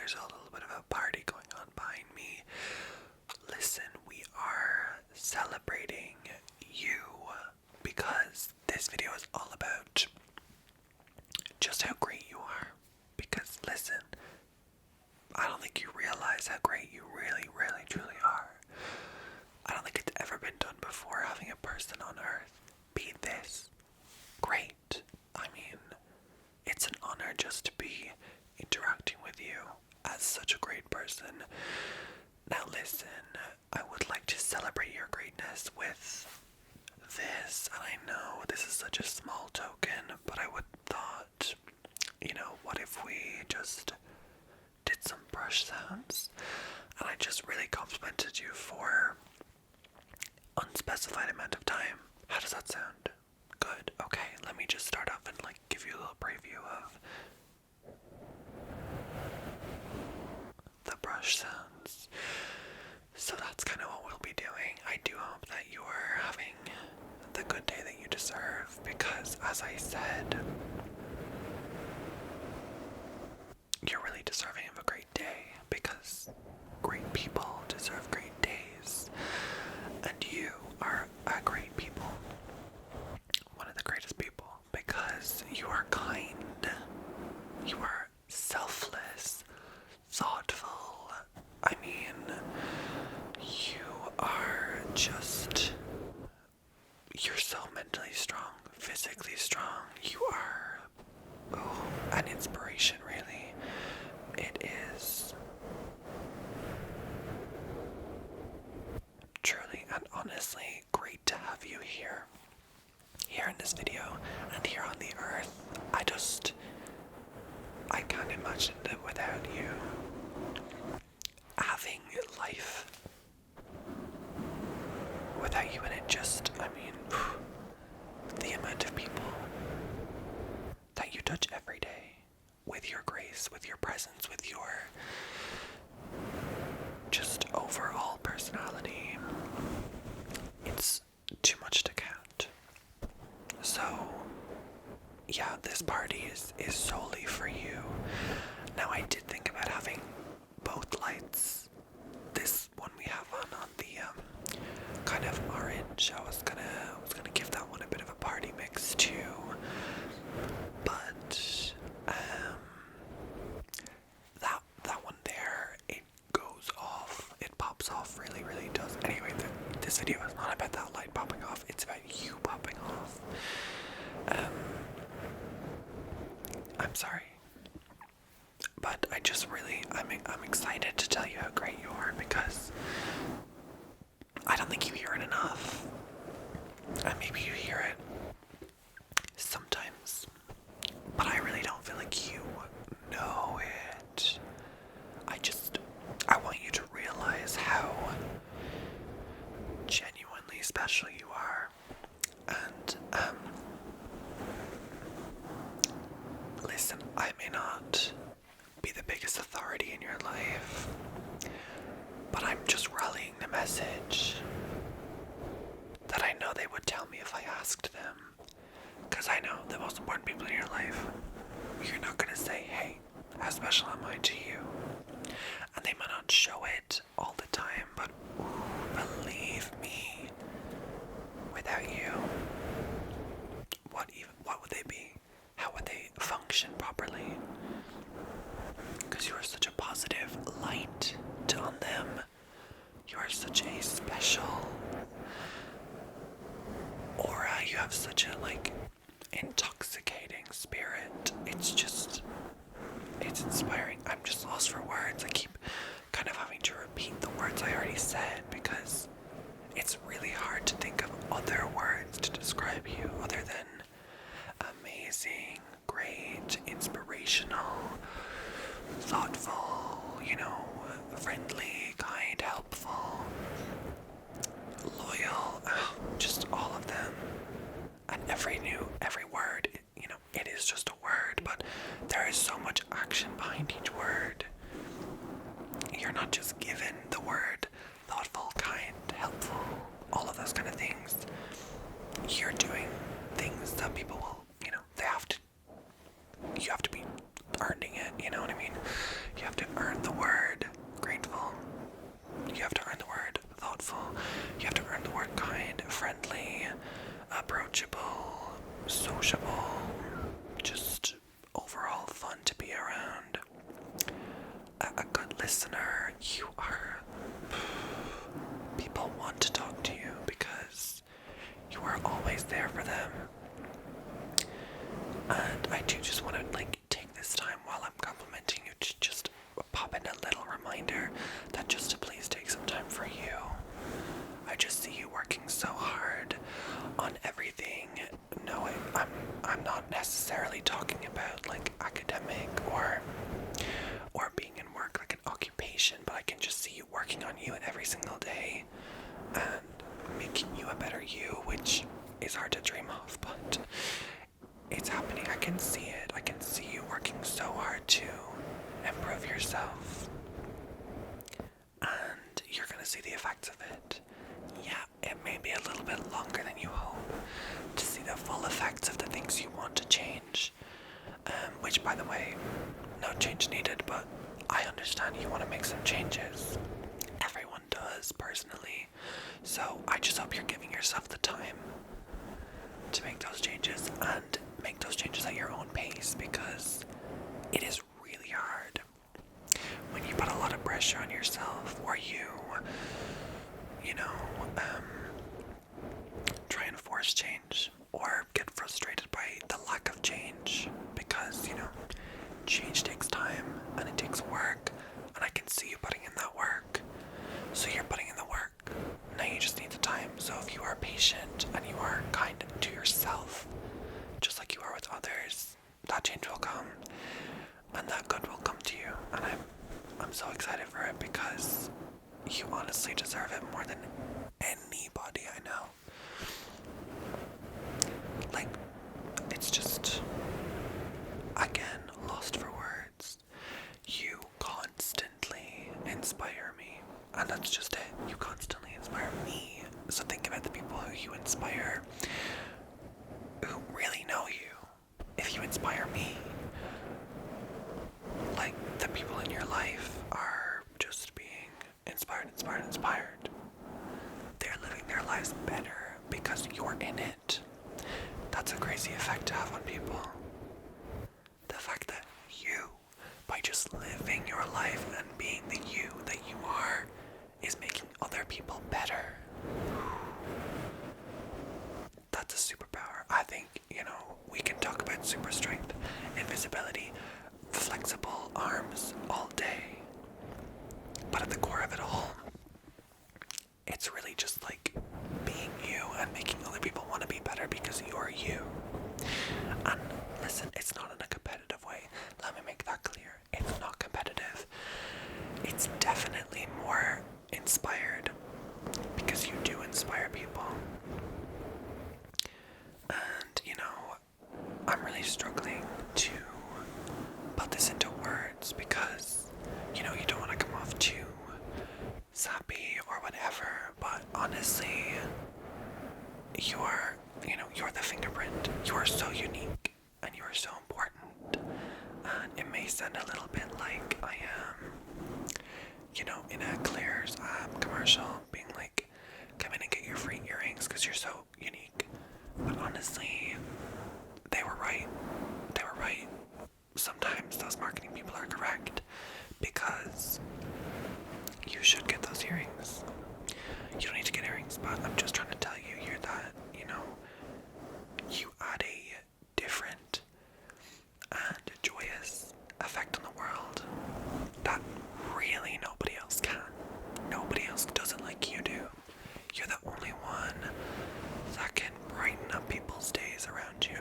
there's a little bit of a party going on behind me. Listen, we are celebrating you because this video is all about just how great you are. Because listen, I don't think you realize how great you really, really, truly are. I don't think it's ever been done before, having a person on earth be this great. I mean, it's an honor just to be interacting with you as such a great person. Now listen, I would like to celebrate your greatness with this, and I know this is such a small token, but I would thought, what if we just did some brush sounds, and I just really complimented you for unspecified amount of time. How does that sound? Good. Okay, let me just start off and give you a little preview of the brush sounds. So that's kind of what we'll be doing. I do hope that you are having the good day that you deserve, because as I said, you're really deserving of a great day, because great people deserve great days, and you are a great people, one of the greatest people, because you are kind, you are selfless, thoughtful. I mean, you are you're so mentally strong, physically strong. You are an inspiration, really. It is truly and honestly great to have you here in this video and here on the earth. I can't imagine that without you. Having life without you in it, the amount of people that you touch every day with your grace, with your presence, with your just overall personality, it's too much to count. So yeah, this party is solely for you. Now, I did think about having both lights. This one we have on the kind of orange. I was gonna give that one a bit of a party mix too, but that one there, it goes off. It pops off, really, really does. Anyway, this video is not about that light popping off. It's about you popping off. I'm sorry. But I'm excited to tell you how great you are, because I don't think you hear it enough. And maybe you hear it sometimes, but I really don't feel like you know it. I want you to realize how genuinely special you are. And, listen, I may not be the biggest authority in your life, but I'm just rallying the message that I know they would tell me if I asked them. Because I know the most important people in your life, you're not going to say, hey, how special am I to you? And they might not show it all the time, but believe me, without you, what would they be? How would they function properly? Because you are such a positive light on them. You are such a special aura. You have such a intoxicating spirit. It's inspiring. I'm just lost for words. I keep kind of having to repeat the words I already said, because it's really hard to think of other words to describe you other than amazing, great, inspirational, thoughtful, friendly, kind, helpful, loyal, just all of them. And every word, it is just a word, but there is so much action behind each word. You're not just given the word thoughtful, kind, helpful, all of those kind of things. You're doing things that people will, you have to be earning it, you know what I mean? You have to earn approachable, sociable, just overall fun to be around, a good listener. You are... People want to talk to you because you are always there for them. And I do just want to take this time while I'm complimenting you to just pop in a little reminder that just to please take some time for you. I just see you working so hard on everything. No, I'm not necessarily talking about academic or being in work like an occupation, but I can just see you working on you every single day and making you a better you, which is hard to dream of, but it's happening. I can see it. I can see you working so hard to improve yourself, and you're gonna see the effects of it. Yeah, it may be a little bit longer than you hope to see the full effects of the things you want to change, which, by the way, no change needed, but I understand you want to make some changes. Everyone does, personally, so I just hope you're giving yourself the time to make those changes, and make those changes at your own pace, because it is really hard when you put a lot of pressure on yourself, or you try and force change, or get frustrated by the lack of change, because change takes time and it takes work, and I can see you putting in that work. So you're putting in the work. Now you just need the time. So if you are patient and you are kind to yourself, just like you are with others, that change will come, and that good will come to you. And I'm so excited for it, because you honestly deserve it more than anybody I know. It's just, again, lost for words. You constantly inspire me, and that's just it. You constantly inspire me. So think about the people who you inspire, who really know you. If you inspire me, the people in your life are just being inspired. They're living their lives better because you're in it. That's a crazy effect to have on people. The fact that you, by just living your life and being the you that you are, is making other people better. That's a superpower. I think, we can talk about super strength, invisibility, flexible arms all day. But at the core of it all, it's really just being you and making other people want to be better because you're you. And listen, it's not in a competitive way. Let me make that clear. It's not competitive. It's definitely more inspired, because you do inspire people. And, I'm really struggling to put this into words, because, you don't want to come off too sappy or whatever, but honestly, you're the fingerprint. You are so unique, and you are so important. And it may sound a little bit like I am, in a Claire's commercial, being like, come in and get your free earrings because you're so unique. But honestly, they were right. Sometimes those marketing people are correct, because you should get those earrings. You don't need to get earrings, but I'm just trying to tell you here that, you add a different and joyous effect on the world that really nobody else can. Nobody else does it like you do. You're the only one that can brighten up people's days around you.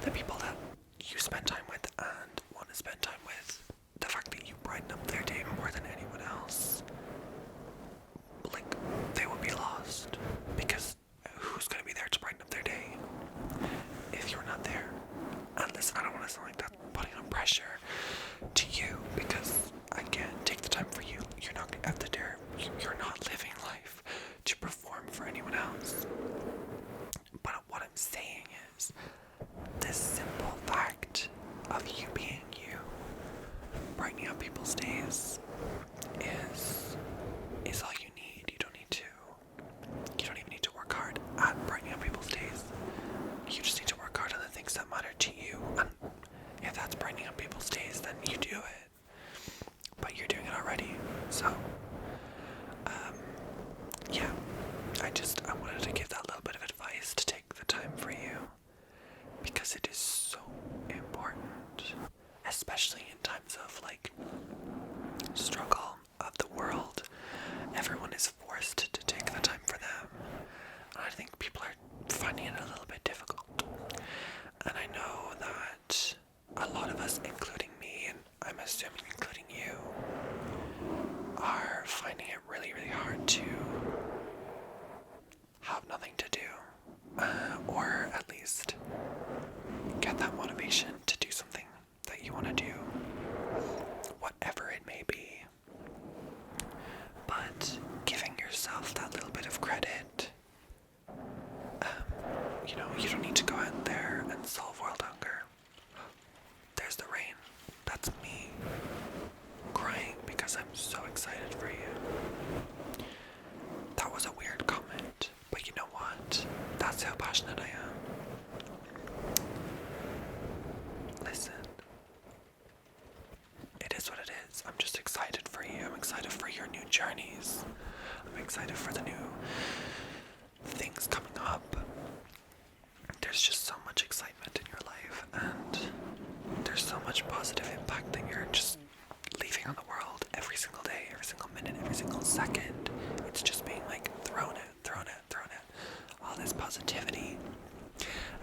The people that you spend time with and want to spend time with, the fact that you brighten up their day more than anyone else, they will be lost, because who's going to be there to brighten up their day if you're not there? And listen, I don't want to sound like that putting on pressure to you, because again, take the time for you. You're not out there. You're not living life to perform for anyone else. But what I'm saying is, this simple fact of you being you, brightening up people's days, is all you need. You don't even need to work hard at brightening up least get that motivation to do something that you want to do, whatever it may be. But giving yourself that little bit of credit, you don't need to go out there and solve world hunger. There's the rain. That's me crying because I'm so excited for you. That was a weird comment, but you know what? That's how passionate I am. Listen, it is what it is. I'm just excited for you. I'm excited for your new journeys. I'm excited for the new things coming up. There's just so much excitement in your life, and there's so much positive impact that you're just leaving on the world every single day, every single minute, every single second. It's just being like thrown at. All this positivity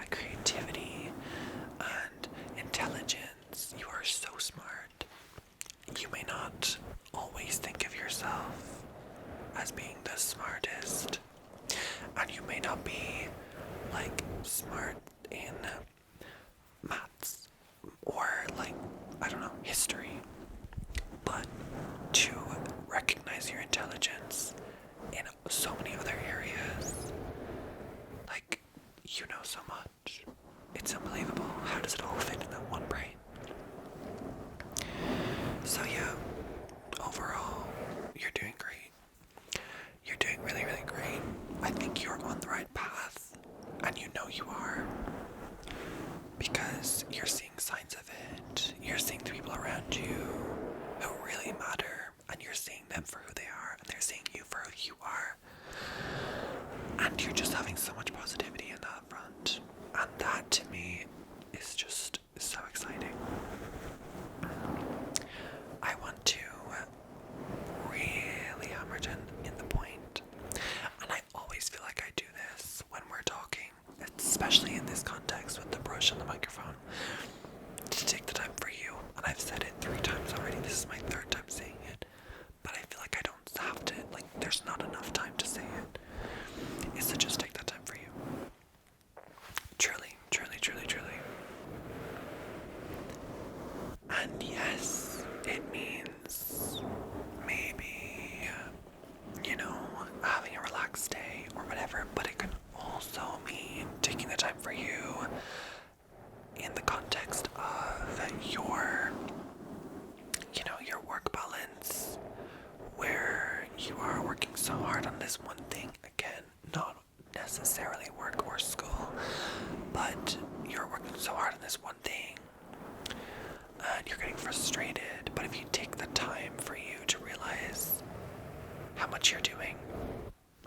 and creativity and intelligence. You are so smart. You may not always think of yourself as being the smartest, and you may not be like smart in maths or like, I don't know, history, but to recognize your intelligence in so many other areas, like, you know so much. It's unbelievable. How does it all fit in that one brain? So yeah, overall, you're doing great. You're doing really, really great. I think you're on the right path, and you know you are, because you're seeing signs of it. You're seeing the people around you who really matter, and you're seeing them for who they are, and they're seeing you for who you are. And you're just having so much positivity in that front. And that, to me, is just so exciting. I want to really hammer in the point. And I always feel like I do this when we're talking, especially in this context with the brush and the microphone, to take the time for you. And I've said it 3 times already. This is my 3rd time saying it. But I feel like I don't have to, like, there's not enough time to say it. Is to just take that time for you. Truly, truly, truly, truly. And yes, it means maybe, having a relaxed day or whatever, but it can also mean taking the time for you in the context of your work balance, where you are working so hard on this one thing, again, not necessarily work or school, but you're working so hard on this one thing and you're getting frustrated. But if you take the time for you to realize how much you're doing,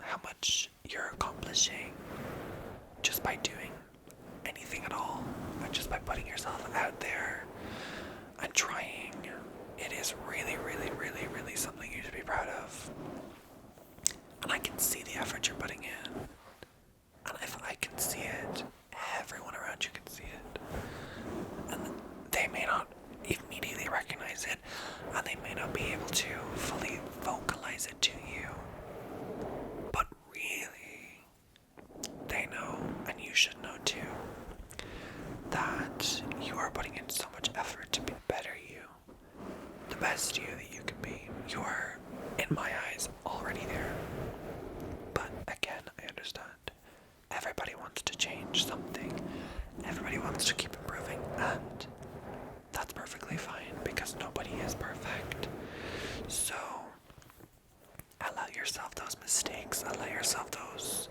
how much you're accomplishing just by doing anything at all, and just by putting yourself out there and trying, it is really, really, really, really something you should be proud of. And I can see the effort you're putting in. And if I can see it, everyone around you can see it. And they may not immediately recognize it, and they may not be able to fully vocalize it to you. But really, they know, and you should know too, that you are putting in so much effort to be the better you, the best you that you can be. You are, in my eyes, already there. But again, I understand. Everybody wants to change something. Everybody wants to keep improving, and that's perfectly fine, because nobody is perfect. So allow yourself those mistakes. Allow yourself those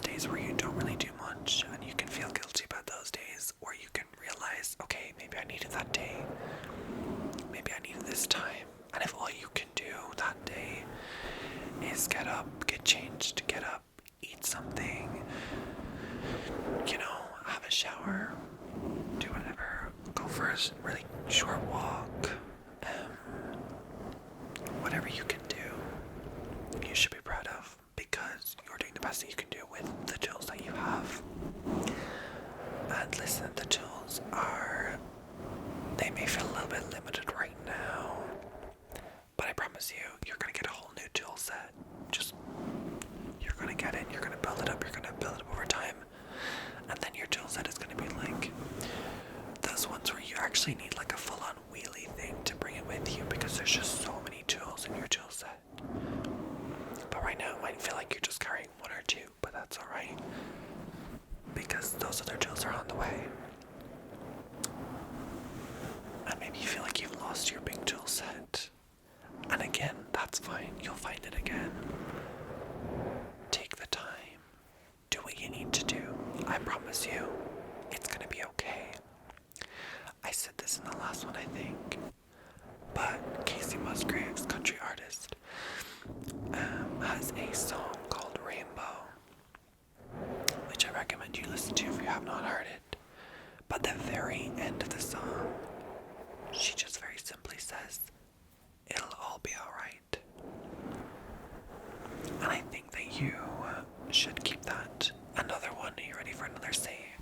days where you don't really do much, and you can feel guilty about those days, or you can realize, okay, maybe I needed that day. Maybe I needed this time. And if all you can do that day is get up, get changed, get up, eat something, have a shower, do whatever, go for a really short walk, whatever you can do, you should be proud of, because you're doing the best that you can do with the tools that you have. And listen, the tools they may feel a little bit limited right now, but I promise you, you're going to get a whole new tool set. You're going to get it, you're going to build it up, you're going to build it up over time, and then you're promise you, it's gonna be okay. I said this in the last one, I think, but Casey Musgraves, country artist, has a song called Rainbow, which I recommend you listen to if you have not heard it. But the very end of the song, she just very simply says, "It'll all be alright." And I think that you should keep that. Another one, are you ready for another saying?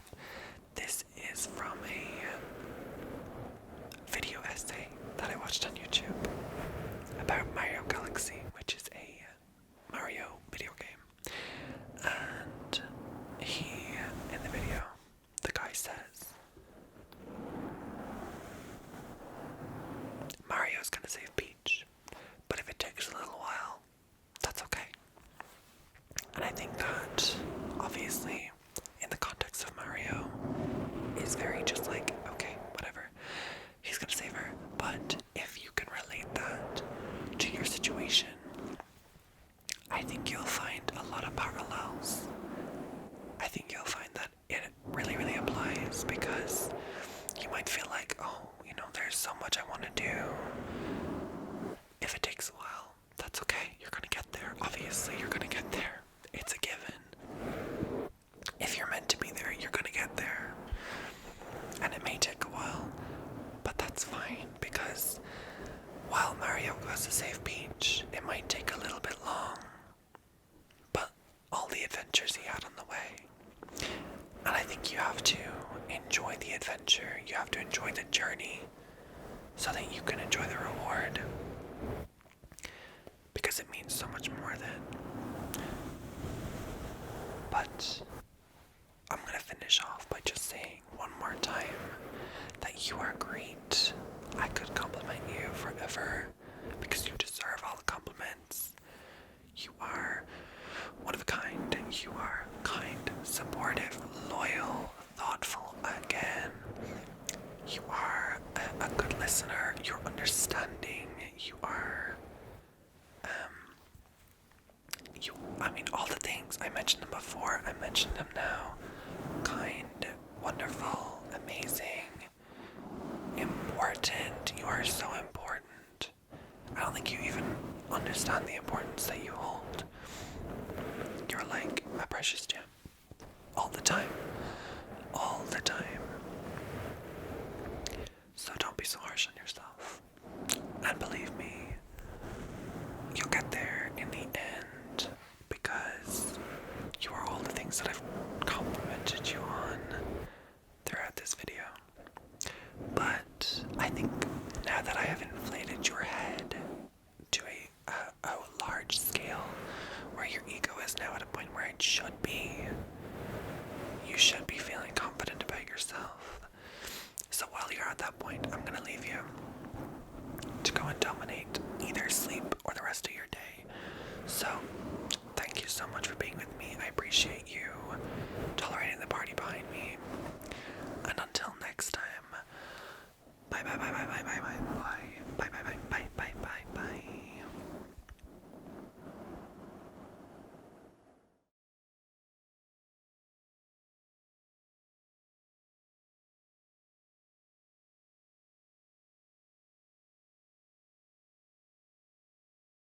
This is from a video essay that I watched on YouTube about Mario Galaxy, which is a Mario video game. And in the video, the guy says, Mario's gonna save Peach, but if it takes a little while, that's okay. And I think that, obviously, in the context of Mario, is very just like, okay, whatever, he's gonna save her. But if you can relate that to your situation, I think you'll find a lot of parallels. I think you'll find that it really, really applies, because you might feel like, oh, there's so much I want to do. If it takes a while, that's okay. You're gonna get there. Obviously, you're gonna get there. It's a given. If you're meant to be there, you're gonna get there. And it may take a while, but that's fine, because while Mario goes to save Peach, it might take a little bit long, but all the adventures he had on the way. And I think you have to enjoy the adventure. You have to enjoy the journey so that you can enjoy the reward, because it means so much more then. But I'm gonna finish off by just saying one more time that you are great. I could compliment you forever, because you deserve all the compliments. You are one of a kind. You are kind, supportive, loyal, thoughtful again. You are a good listener. You're understanding. You are, all the things. I mentioned them before. I mentioned them now. Kind, wonderful, amazing, important. You are so important. I don't think you even understand the importance that you hold. You're like a precious gem. All the time. All the time. So don't be so harsh on yourself. And believe me, you'll get there in the end, because you are all the things that I've complimented you on throughout this video. But I think now that I have inflated your head to a large scale, where your ego is now at a point where it should be, you should be feeling confident about yourself. So while you're at that point, I'm gonna leave you to go and dominate either sleep or the rest of your day. So thank you so much for being with me. I appreciate you.